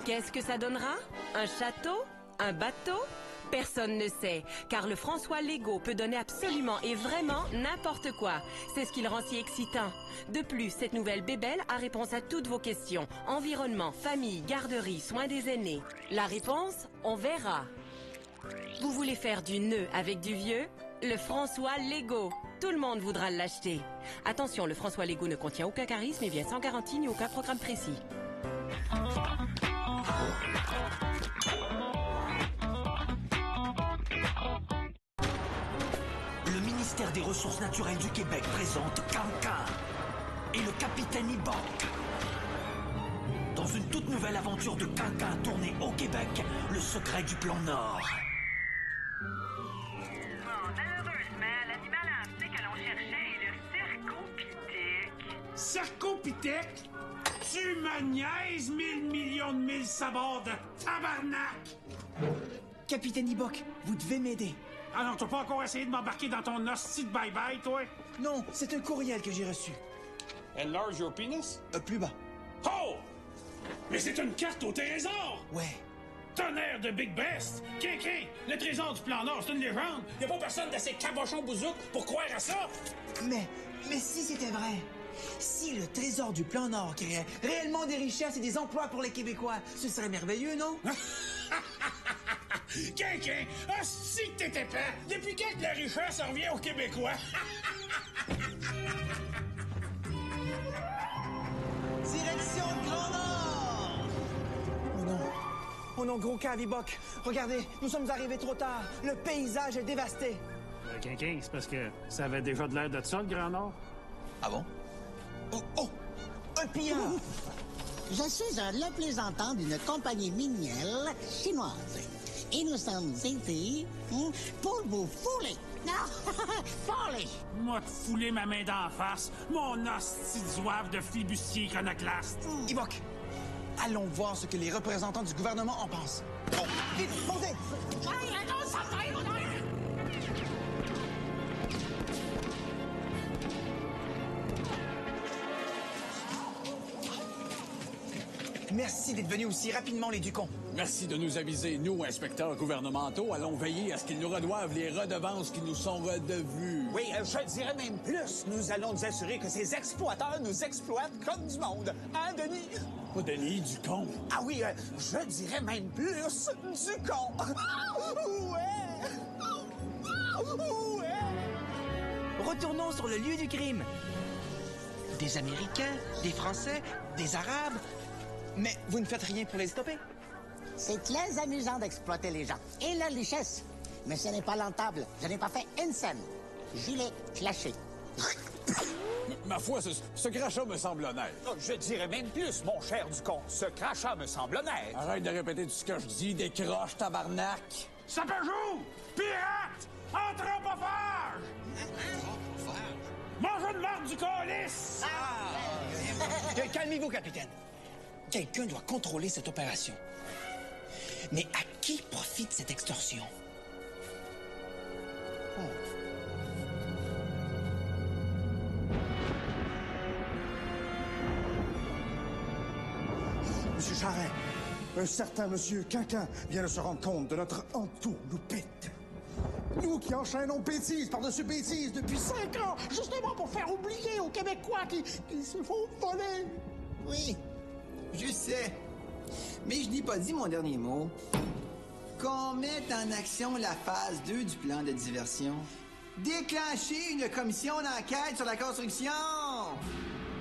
Qu'est-ce que ça donnera? Un château? Un bateau? Personne ne sait, car le François Lego peut donner absolument et vraiment n'importe quoi. C'est ce qui le rend si excitant. De plus, cette nouvelle bébelle a réponse à toutes vos questions. Environnement, famille, garderie, soins des aînés. La réponse? On verra. Vous voulez faire du nœud avec du vieux? Le François Lego. Tout le monde voudra l'acheter. Attention, le François Lego ne contient aucun charisme et vient sans garantie ni aucun programme précis. Le ministère des Ressources naturelles du Québec présente Cancan et le capitaine Ibank. Dans une toute nouvelle aventure de Cancan tournée au Québec, le secret du plan Nord. Malheureusement, l'animal antique que l'on cherchait est le cercopithèque. Cercopithèque? Tu me niaises, 1000 millions de 1000 sabords de tabarnak! Capitaine Ibok, vous devez m'aider. Ah non, t'as pas encore essayé de m'embarquer dans ton hostie de bye-bye, toi? Non, c'est un courriel que j'ai reçu. Enlarge your penis? Plus bas. Oh! Mais c'est une carte au trésor! Ouais. Tonnerre de Big Best! Kéké! Le trésor du plan Nord, c'est une légende! Y'a pas personne d'assez cabochon bouzouk pour croire à ça! Mais si c'était vrai, si le trésor du plan Nord créait réellement des richesses et des emplois pour les Québécois, ce serait merveilleux, non? Kéké! Ah, si que t'es épais! Depuis quand que la richesse revient aux Québécois? Direction Grand Nord! Oh non! Oh non, gros cave, Ibok! Regardez, nous sommes arrivés trop tard. Le paysage est dévasté. Quinquin, c'est parce que ça avait déjà de l'air de ça, le Grand Nord? Ah bon? Oh! Un pillard! Je suis un représentant d'une compagnie minière chinoise. Et nous sommes ici pour vous fouler. Non, fouler! Moi, te fouler ma main d'en face, mon hostie de zouave de flibustier iconoclaste. Ibok, allons voir ce que les représentants du gouvernement en pensent. Oh, vite, montez! Merci d'être venu aussi rapidement, les Ducons. Merci de nous aviser. Nous, inspecteurs gouvernementaux, allons veiller à ce qu'ils nous redoivent les redevances qui nous sont redevues. Oui, je dirais même plus. Nous allons nous assurer que ces exploiteurs nous exploitent comme du monde. Hein, Denis? Pas Denis, Ducon. Ah oui, je dirais même plus Ducon. Ouais! Retournons sur le lieu du crime. Des Américains, des Français, des Arabes. Mais vous ne faites rien pour les stopper? C'est très amusant d'exploiter les gens et leur richesse. Mais ce n'est pas rentable. Je n'ai pas fait une scène. Gilet flashé. Ma foi, ce crachat me semble honnête. Oh, je dirais même plus, mon cher Ducon. Ce crachat me semble honnête. Arrête de répéter tout ce que je dis, décroche, tabarnak. Sapajou! Pirate! Anthropophage! Mange de marde du calice! Calmez-vous, capitaine. Quelqu'un doit contrôler cette opération. Mais à qui profite cette extorsion? Monsieur Charret, un certain monsieur Quinquin vient de se rendre compte de notre entourloupette. Nous qui enchaînons bêtises par-dessus bêtises depuis 5 ans, justement pour faire oublier aux Québécois qui se font voler. Oui, je sais. Mais je n'ai pas dit mon dernier mot. Qu'on mette en action la phase 2 du plan de diversion. Déclencher une commission d'enquête sur la construction.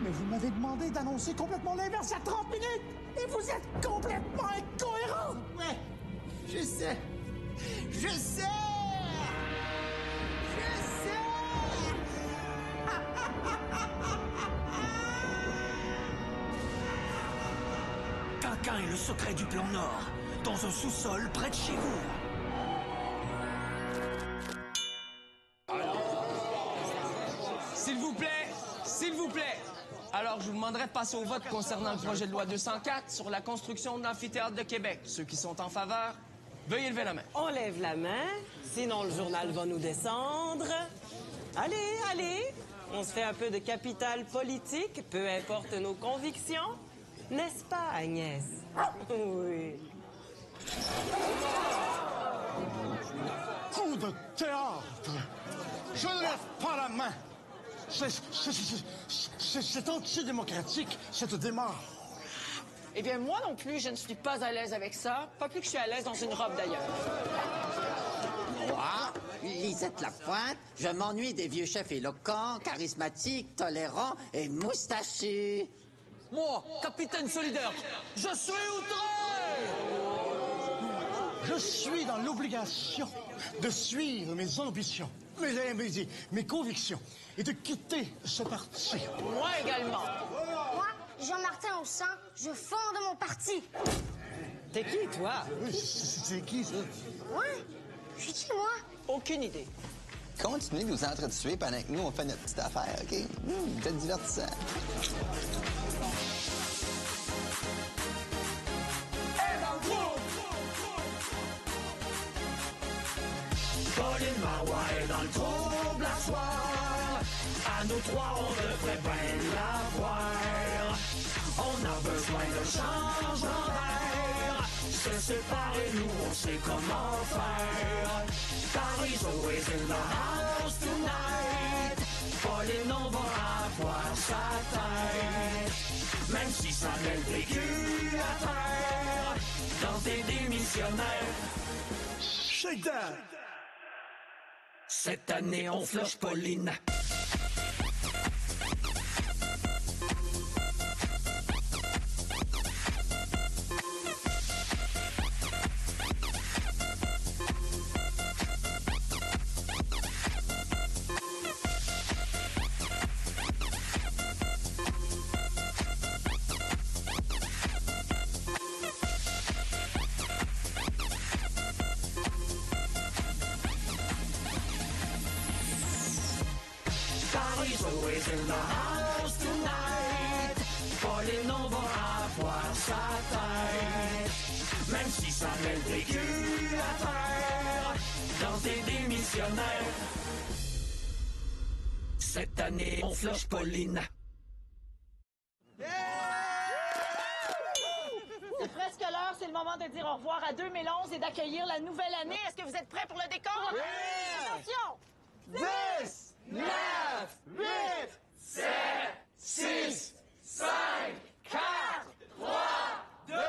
Mais vous m'avez demandé d'annoncer complètement l'inverse il y a 30 minutes. Et vous êtes complètement incohérent. Ouais, je sais. Je sais. Quinquin est le secret du plan Nord, dans un sous-sol près de chez vous. S'il vous plaît, s'il vous plaît. Alors, je vous demanderai de passer au vote concernant le projet de loi 204 sur la construction de l'amphithéâtre de Québec. Ceux qui sont en faveur, veuillez lever la main. On lève la main, sinon le journal va nous descendre. Allez, allez, on se fait un peu de capital politique, peu importe nos convictions. N'est-ce pas, Agnès? Oui. Coup de théâtre. Je ne lève pas la main. C'est antidémocratique, cette démarche. Eh bien, moi non plus, je ne suis pas à l'aise avec ça. Pas plus que je suis à l'aise dans une robe, d'ailleurs. Moi, Lisette Lapointe, je m'ennuie des vieux chefs éloquents, charismatiques, tolérants et moustachus. Moi, capitaine solidaire, je suis outré! Je suis dans l'obligation de suivre mes ambitions, mes convictions et de quitter ce parti. Moi également. Moi, Jean-Martin Haussin, je fonde mon parti. T'es qui, toi? Oui, c'est qui, ça? Ouais, je suis qui, moi? Aucune idée. continuez de vous entretuer pendant que nous, on fait notre petite affaire, OK? Vous êtes divertissant. Pauline Marois est dans le trouble la soir. À nous trois, on devrait bien l'avoir. On a besoin de changement d'air. Se séparer, nous, on sait comment faire. Pariso is in the house tonight. Pauline, on va avoir sa tête. Même si ça met le vécu à terre. Dans tes démissionnaires. Shake that! Cette année, on flush Pauline. Is in the house tonight. Pauline, on va avoir sa tête. Même si ça met le vécu à terre. Dans tes démissionnaires. Cette année, on flush Pauline. C'est presque l'heure, c'est le moment de dire au revoir à 2011 et d'accueillir la nouvelle année. Est-ce que vous êtes prêts pour le décor? Oui! Attention! 10, 9, 8, 7, 6, 5, 4, 3, 2, 1.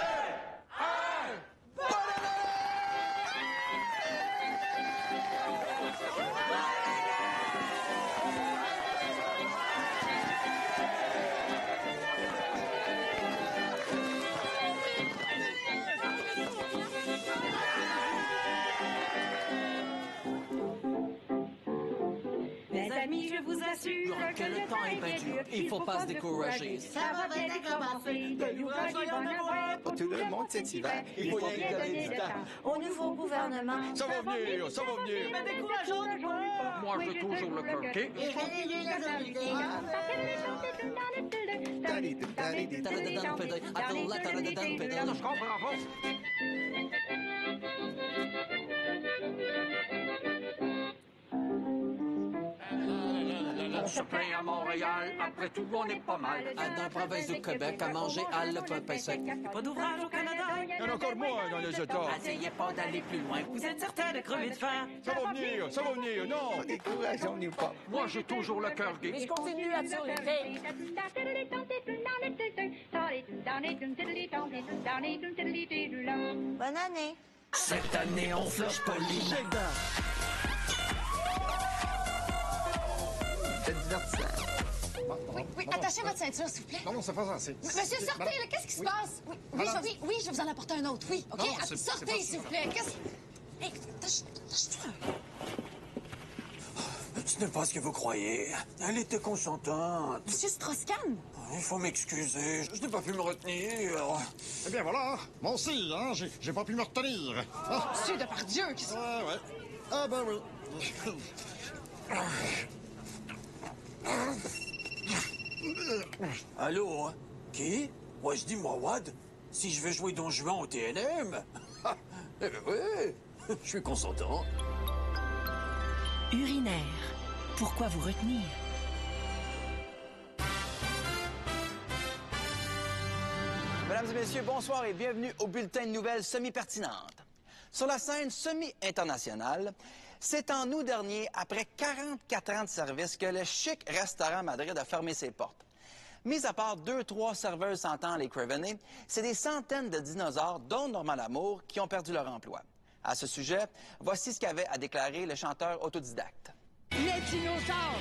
Amis, je vous assure que le temps est bien dur. Il faut pas se décourager. Ça va bien commencer. De l'ouvrage, il va en avoir. Pour tout le monde cet hiver, il faut y donner du temps. Au nouveau gouvernement. Ça va venir, ça va venir. Mais décourageons-nous pas. Moi, j'ai toujours le cœur. OK? Et réveillez les invités. Je comprends pas. On se plaint à Montréal, après tout, on est pas mal. Dans la province du Québec, à manger à le pain sec. Pas d'ouvrage au Canada. Il y en a encore moins dans les États. Essayez pas d'aller plus loin. Vous êtes certain de crever de faim? Ça va venir, non. Décourageons-nous pas. Moi, j'ai toujours le cœur gai. Mais je continue à dire les règles. Bonne année. Cette année, on flush Pauline. C'est divertissant. Oui, attachez votre ceinture, s'il vous plaît. Non, c'est pas ça. C'est... Monsieur, sortez, là, qu'est-ce qui se passe? Oui, je vais vous en apporter un autre, oui, OK? Sortez, s'il vous plaît. Qu'est-ce... Hey, tâche-toi. Ce n'est pas ce que vous croyez. Elle était consentante. Monsieur Strauss-Kahn? Il faut m'excuser, je n'ai pas pu me retenir. Eh bien, voilà. Moi aussi, hein, j'ai pas pu me retenir. Ah. Monsieur Depardieu, qu'est-ce que... Ouais. Ah, ben oui. Allô, hein? Qui? Moi, je dis Mawad. Si je vais jouer Don Juan au TNM? Eh ben oui, je suis consentant. Urinaire. Pourquoi vous retenir? Mesdames et messieurs, bonsoir et bienvenue au bulletin de nouvelles semi-pertinentes. Sur la scène semi-internationale, c'est en août dernier, après 44 ans de service, que le chic restaurant Madrid a fermé ses portes. Mis à part 2-3 serveuses sentant les Creveney, c'est des centaines de dinosaures, dont Normand Lamour, qui ont perdu leur emploi. À ce sujet, voici ce qu'avait à déclarer le chanteur autodidacte. Les dinosaures!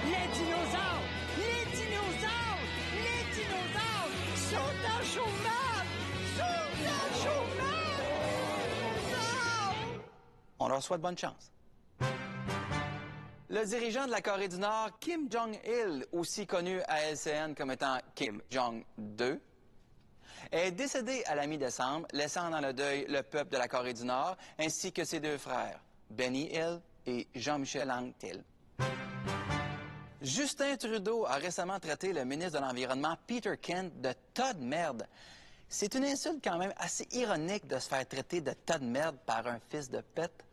Les dinosaures! Les dinosaures! Les dinosaures sont inchaumables! Sont inchaumables! Non! On leur souhaite bonne chance. Le dirigeant de la Corée du Nord, Kim Jong-il, aussi connu à LCN comme étant Kim Jong-2, est décédé à la mi-décembre, laissant dans le deuil le peuple de la Corée du Nord, ainsi que ses deux frères, Benny Il et Jean-Michel Anctil. Justin Trudeau a récemment traité le ministre de l'Environnement, Peter Kent, de tas de merde. C'est une insulte quand même assez ironique de se faire traiter de tas de merde par un fils de pète.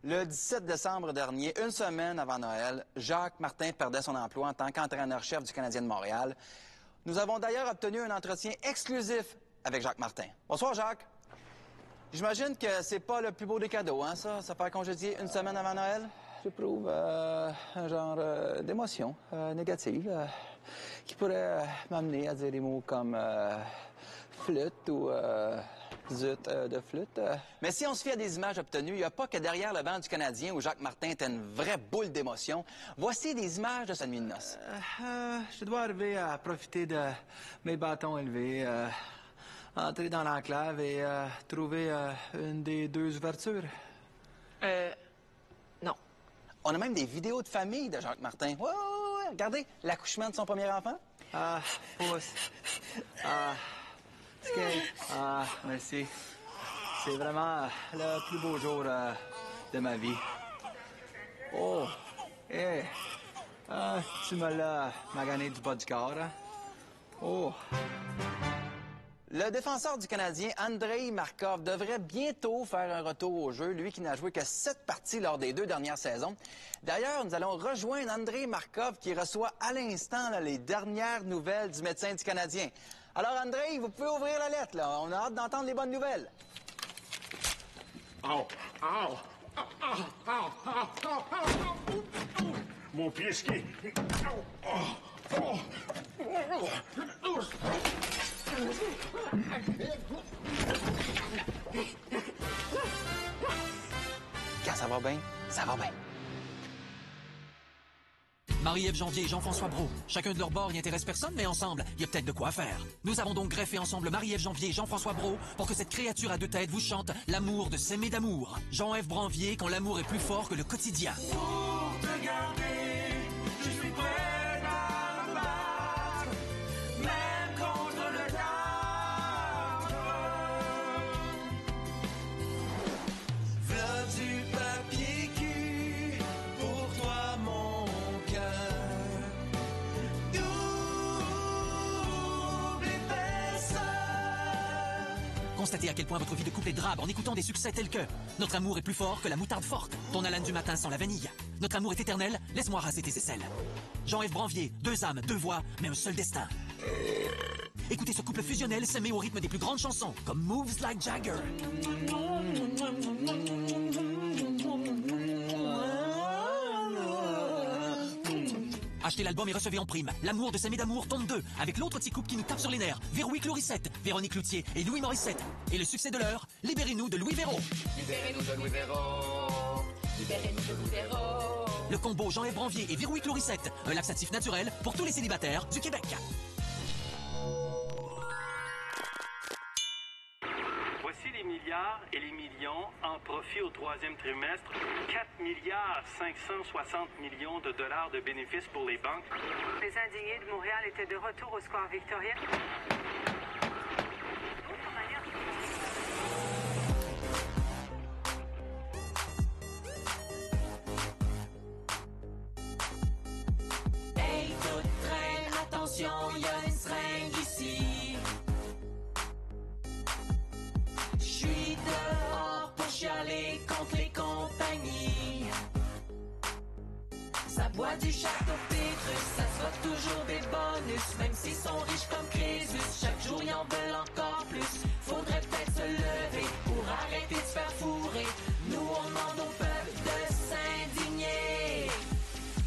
Le 17 décembre dernier, une semaine avant Noël, Jacques Martin perdait son emploi en tant qu'entraîneur-chef du Canadien de Montréal. Nous avons d'ailleurs obtenu un entretien exclusif avec Jacques Martin. Bonsoir, Jacques. J'imagine que c'est pas le plus beau des cadeaux, hein, ça? Se faire congédier une semaine avant Noël? J'éprouve un genre d'émotion négative qui pourrait m'amener à dire des mots comme flûte ou zut de flûte. Mais si on se fie à des images obtenues, il n'y a pas que derrière le banc du Canadien où Jacques Martin était une vraie boule d'émotion. Voici des images de sa nuit de noces. Je dois arriver à profiter de mes bâtons élevés, entrer dans l'enclave et trouver une des deux ouvertures. Non. On a même des vidéos de famille de Jacques Martin. Ouais. Regardez l'accouchement de son premier enfant. Merci. C'est vraiment le plus beau jour de ma vie. Oh, tu me l'as magané du bas du corps, hein? Oh. Le défenseur du Canadien, Andrei Markov, devrait bientôt faire un retour au jeu, lui qui n'a joué que 7 parties lors des 2 dernières saisons. D'ailleurs, nous allons rejoindre Andrei Markov qui reçoit à l'instant les dernières nouvelles du médecin du Canadien. Alors, Andrei, vous pouvez ouvrir la lettre, là. On a hâte d'entendre les bonnes nouvelles. Mon pied ski. Quand ça va bien, ça va bien. Marie-Ève Janvier et Jean-François Brault. Chacun de leur bord n'y intéresse personne, mais ensemble, il y a peut-être de quoi faire. Nous avons donc greffé ensemble Marie-Ève Janvier et Jean-François Brault pour que cette créature à 2 têtes vous chante l'amour de s'aimer d'amour. Jean-Ève Branvier, quand l'amour est plus fort que le quotidien. Pour te garder, je suis prêt à me battre, même contre le diable. V'là du papier cul pour toi, mon cœur. Double épaisseur. Constatez à quel point votre vie de couple est drabe en écoutant des succès tels que notre amour est plus fort que la moutarde forte, ton haleine du matin sans la vanille. Notre amour est éternel, laisse-moi raser tes aisselles. Jean-Ève Branvier, 2 âmes, 2 voix, mais un seul destin. Écoutez ce couple fusionnel s'aimer au rythme des plus grandes chansons, comme Moves Like Jagger. Achetez l'album et recevez en prime L'amour de s'aimer d'amour, tome 2, avec l'autre petit couple qui nous tape sur les nerfs, Véroïque Lorissette, Véronique Cloutier et Louis Morissette. Et le succès de l'heure, Libérez-nous de Louis Véro. Libérez-nous de Louis Véro. Libérez-nous de Louis Véro. Le combo Jean-Ève Branvier et Véroïque Lorissette, un laxatif naturel pour tous les célibataires du Québec. Voici les milliards et les millions en profit au 3e trimestre. 4,560 milliards de dollars de bénéfices pour les banques. Les indignés de Montréal étaient de retour au square Victoria. Hey, tout traîne, attention, il y a une seringue ici. Je suis dehors pour chialer contre les compagnies. Ça boit du château Pétrus, ça se vote toujours des bonus. Même s'ils sont riches comme Crésus, chaque jour ils en veulent encore plus. Faudrait peut-être se lever pour arrêter de se faire fourrer. Nous on demande au peuple de s'indigner.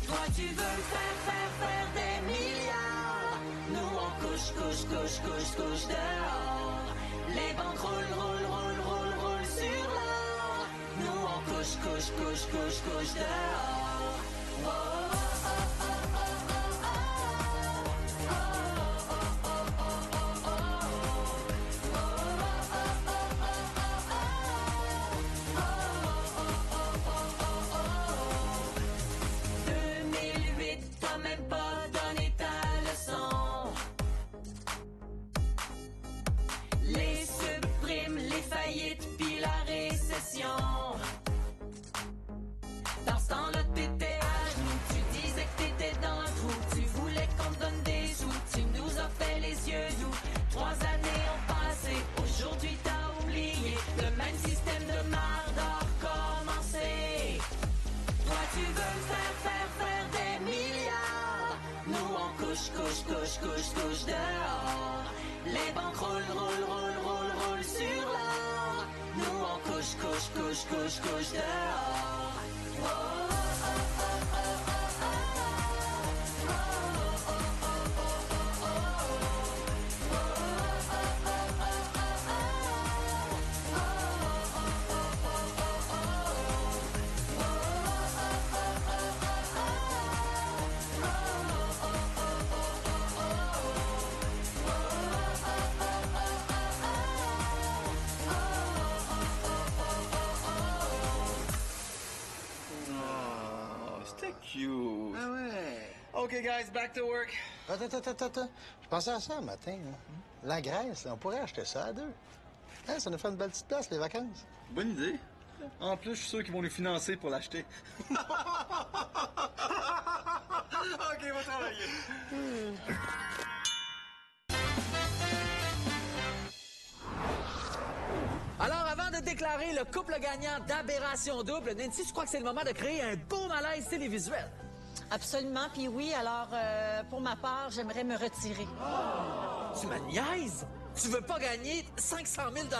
Toi tu veux faire des milliards. Nous on couche dehors. Les banques roulent sur l'or. Nous on couche dehors. Oh, oh, oh, oh, oh, oh. 2008, t'as même pas donné ta leçon. Les subprimes, les faillites, puis la récession. couche, couche, couche, couche, couche dehors. Les banques roulent sur l'or. Nous on couche, couche, couche, couche, couche dehors. Oh, oh, oh, oh, oh, oh, oh, cute. Ah ouais. OK, guys, back to work. Attends. Je pensais à ça un matin. Hein. La Grèce, là, on pourrait acheter ça à deux. Hein, ça nous fait une belle petite place, les vacances. Bonne idée. En plus, je suis sûr qu'ils vont nous financer pour l'acheter. OK, on va travailler. Alors, avant de déclarer le couple gagnant d'Aberration Double, Nancy, je crois que c'est le moment de créer un beau malaise télévisuel. Absolument. Puis oui, alors, pour ma part, j'aimerais me retirer. Tu me niaises? Tu veux pas gagner 500 000 $?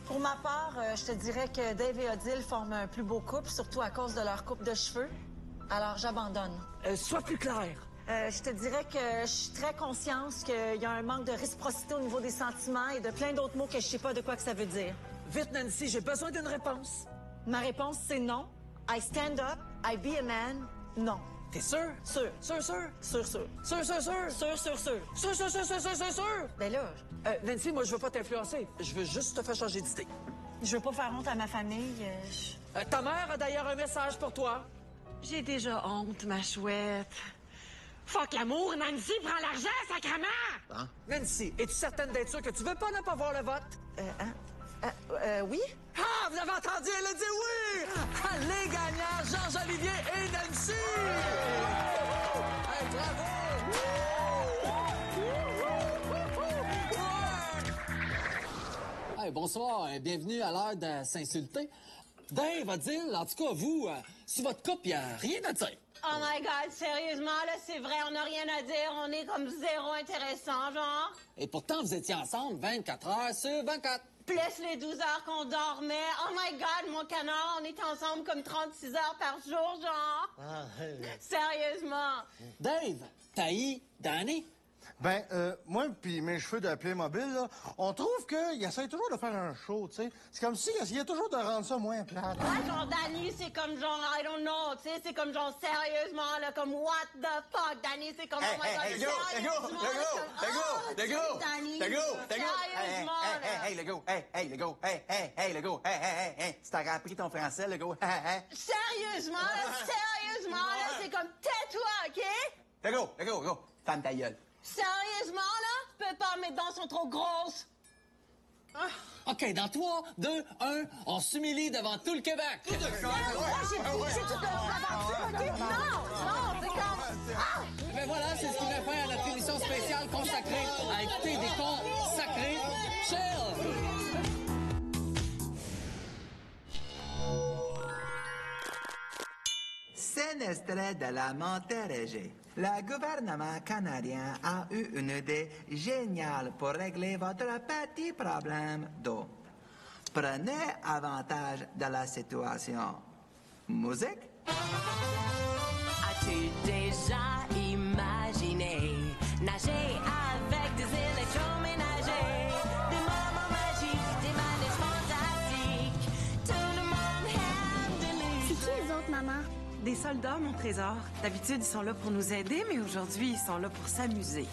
Pour ma part, je te dirais que Dave et Odile forment un plus beau couple, surtout à cause de leur coupe de cheveux. Alors, j'abandonne. Sois plus clair. Je te dirais que je suis très consciente qu'il y a un manque de réciprocité au niveau des sentiments et de plein d'autres mots que je sais pas de quoi que ça veut dire. Vite, Nancy, j'ai besoin d'une réponse. Ma réponse, c'est non. I stand up, I be a man, non. T'es sûr? Sûr. Sûr. Sûr. Sûr. Ben là... Nancy, moi, je veux pas t'influencer. Je veux juste te faire changer d'idée. Je veux pas faire honte à ma famille. Ta mère a d'ailleurs un message pour toi. J'ai déjà honte, ma chouette. Fuck l'amour, Nancy, prends l'argent, sacrément! Hein? Nancy, es-tu certaine d'être sûre que tu veux pas ne pas voir le vote? Oui? Ah, vous avez entendu, elle a dit oui! Les gagnants, Georges-Olivier et Nancy! Hey, bravo! Hey, bonsoir, bienvenue à l'heure de s'insulter. Dave, Odile, en tout cas, vous, sur votre couple, il n'y a rien à dire. Oh my God, sérieusement, là, c'est vrai, on n'a rien à dire. On est comme zéro intéressant, genre. Et pourtant, vous étiez ensemble 24 heures sur 24. Plus les 12 heures qu'on dormait. Oh my God, mon canard, on était ensemble comme 36 heures par jour, genre. Sérieusement. Dave, t'haïs Danny? Ben, moi pis mes cheveux de Playmobil, là, on trouve qu'il essaie toujours de faire un show, tu sais. C'est comme s'il essayait toujours de rendre ça moins plate. Ouais, genre, Danny, c'est comme genre, I don't know, tu sais, c'est comme genre, sérieusement, là, comme, what the fuck, Danny, c'est comme, oh my God, Hey, le gros! Si t'as appris ton français, le gros, Sérieusement, là, c'est comme, tais-toi, OK? Le gros, ferme ta gueule. Sérieusement, là, tu peux pas, mes dents sont trop grosses. OK, dans 3, 2, 1, on s'humilie devant tout le Québec. J'ai tout Non, c'est comme... Ben voilà, c'est ce qui met fin à notre émission spéciale consacrée à écouter des cons sacrés. Chill! C'est un extrait de la Montérégie. Le gouvernement canadien a eu une idée géniale pour régler votre petit problème d'eau. Prenez avantage de la situation. Musique? As-tu déjà imaginé nager avec des électroménagers, des moments magiques, des manèges fantastiques, tout le monde aime de lui. C'est qui les autres, maman? Des soldats, mon trésor. D'habitude, ils sont là pour nous aider, mais aujourd'hui, ils sont là pour s'amuser.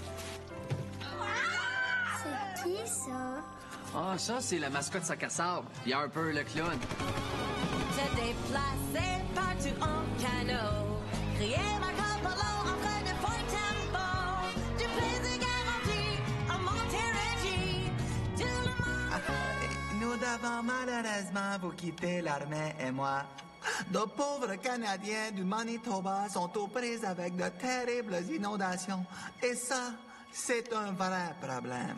C'est qui, ça? Ah, ça, c'est la mascotte sac à sable. Il y a un peu le clown. Se déplacer partout en canot, crier ma campolo entre de points tempo, du plaisir garanti en Montérégie, tout le monde... Nous devons malheureusement vous quitter, l'armée et moi. De pauvres Canadiens du Manitoba sont aux prises avec de terribles inondations. Et ça, c'est un vrai problème.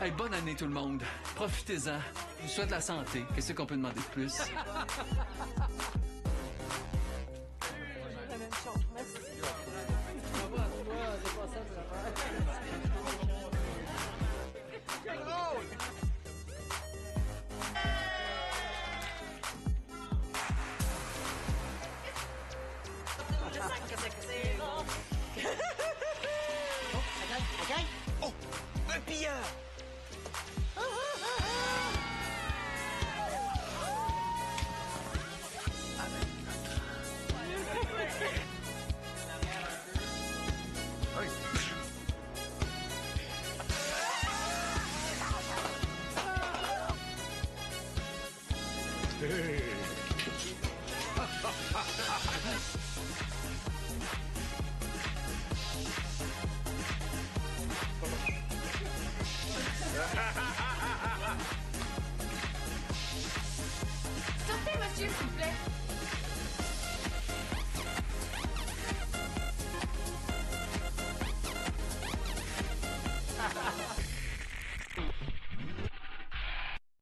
Hey, bonne année, tout le monde. Profitez-en. Je vous souhaite la santé. Qu'est-ce qu'on peut demander de plus? La même chose. Merci. Oh, un pilleur!